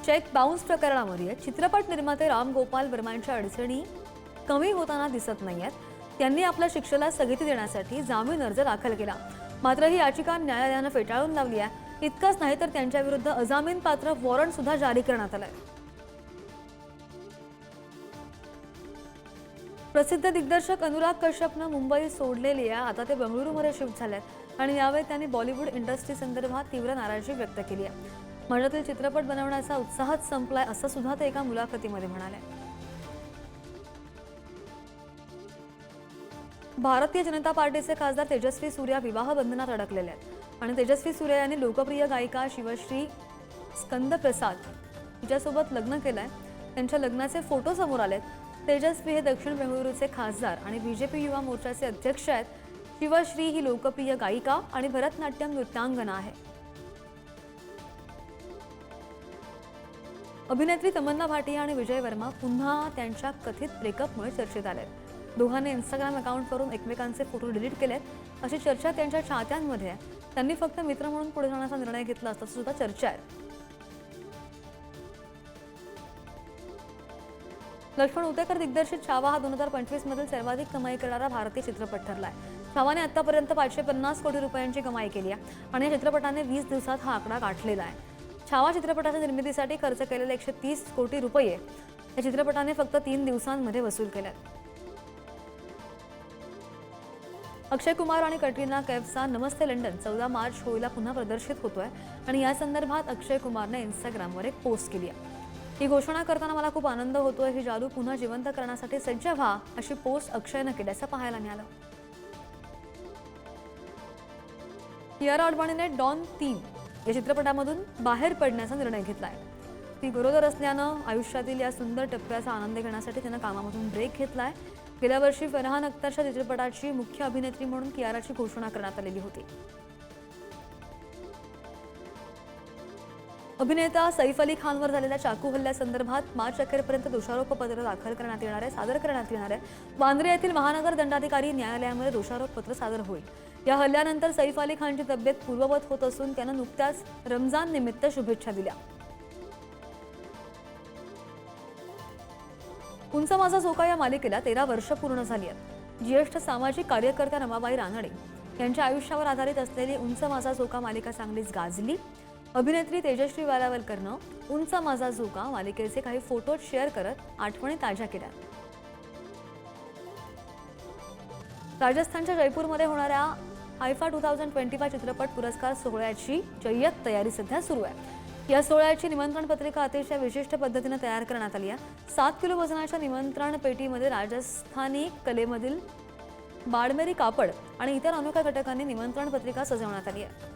Check bounce प्रकरणामध्ये चित्रपट निर्माते राम गोपाल वर्मांच्या अडचणी कमी होताना दिसत नाहीयेत. त्यांनी आपल्या शिक्षेला स्थगिती देण्यासाठी जामीन अर्ज दाखल केला. मात्र ही याचिका न्यायालयानं फेटाळून लावली आहे. इतकंच नाही तर त्यांच्या विरुद्ध अजामीनपात्र वॉरंट सुद्धा जारी करण्यात आलंय. प्रसिद्ध दिग्दर्शक अनुराग कश्यपनं मुंबई सोडलेली आहे. आता ते बंगळुरूमध्ये शिफ्ट झालेत आणि यावेळी त्यांनी बॉलिवूड इंडस्ट्री संदर्भात तीव्र नाराजी व्यक्त केली आहे. माझ्यातील चित्रपट बनवण्याचा उत्साहच संपलाय असं सुद्धा ते एका मुलाखतीमध्ये म्हणाले. भारतीय जनता पार्टीचे खासदार तेजस्वी सूर्या विवाह बंधनात अडकलेले आहेत आणि तेजस्वी सूर्या यांनी लोकप्रिय गायिका शिवश्री स्कंदप्रसाद हिच्यासोबत लग्न केलंय. त्यांच्या लग्नाचे फोटो समोर आलेत. तेजस्वी हे दक्षिण बेंगळुरूचे खासदार आणि बीजेपी युवा मोर्चाचे अध्यक्ष आहेत. शिवश्री ही लोकप्रिय गायिका आणि भरतनाट्यम नृत्यांगना आहे. अभिनेत्री तमन्ना भाटिया आणि विजय वर्मा पुन्हा त्यांच्या कथित ब्रेकअपमुळे चर्चेत आलेत. दोघांनी इंस्टाग्राम अकाउंटवरून एकमेकांचे फोटो डिलीट केलेत अशी चर्चा त्यांच्या चाहत्यांमध्ये आहे. त्यांनी फक्त मित्र म्हणून पुढे जाण्याचा निर्णय घेतला असल्याची सुद्धा चर्चा आहे. लक्ष्मण उतेकर दिग्दर्शित छावा हा 2025 मधील सर्वाधिक कमाई करणारा भारतीय चित्रपट ठरलाय. छावाने आतापर्यंत 550 कोटी रुपयांची कमाई केली आहे आणि या चित्रपटाने 20 दिवसात हा आकडा गाठलेला आहे. छावा चित्रपटाच्या निर्मितीसाठी खर्च केलेले 130 कोटी रुपये या चित्रपटाने फक्त 3 दिवसांमध्ये वसूल केलेत. अक्षय कुमार आणि कटरीना कैफचा नमस्ते लंडन 14 मार्च होळीला पुन्हा प्रदर्शित होतोय आणि या संदर्भात अक्षय कुमारने इंस्टाग्रामवर एक पोस्ट केली आहे. ही घोषणा करताना मला खूप आनंद होतोय. ही जादू पुन्हा जिवंत करण्यासाठी सज्ज व्हा अशी पोस्ट अक्षयनं केल्याचं पाहायला मिळालं. कियारा अडवाणीने डॉन 3 या चित्रपटामधून बाहेर पडण्याचा निर्णय घेतलाय. ती गरोदर असल्यानं आयुष्यातील या सुंदर टप्प्याचा आनंद घेण्यासाठी तिनं कामामधून ब्रेक घेतलाय. गेल्या वर्षी फरहान अख्तरच्या चित्रपटाची मुख्य अभिनेत्री म्हणून कियाराची घोषणा करण्यात आलेली होती. अभिनेता सैफ अली खानवर झालेल्या चाकू हल्ल्यासंदर्भात मार्च अखेरपर्यंत दोषारोपपत्र दाखल करण्यात येणार आहे, सादर करण्यात येणार आहे. वांद्रे येथील महानगर दंडाधिकारी न्यायालयामध्ये दोषारोपपत्र सादर होईल. या हल्ल्यानंतर सैफ अली खानची तब्येत पूर्ववत होत असून त्यानं नुकत्याच रमजान निमित्त शुभेच्छा दिल्या. उंच माझा झोका या मालिकेला 13 वर्ष पूर्ण झाली आहेत. ज्येष्ठ सामाजिक कार्यकर्त्या रमाबाई रानडे यांच्या आयुष्यावर आधारित असलेली उंच माझा झोका मालिका चांगलीच गाजली. अभिनेत्री तेजश्री वालावलकरनं उंच माझा झोका मालिकेचे काही फोटो शेअर करत आठवणी ताज्या केल्या. राजस्थानच्या जयपूरमध्ये होणाऱ्या हायफा 2025 चित्रपट पुरस्कार सोहळ्याची जय्यत तयारी सध्या सुरू आहे. या सोहळ्याची निमंत्रण पत्रिका अतिशय विशिष्ट पद्धतीने तयार करण्यात आली आहे. 7 किलो वजनाच्या निमंत्रण पेटीमध्ये राजस्थानी कलेमधील बाडमेरी कापड आणि इतर अनोख्या घटकांनी निमंत्रण पत्रिका सजवण्यात आली आहे.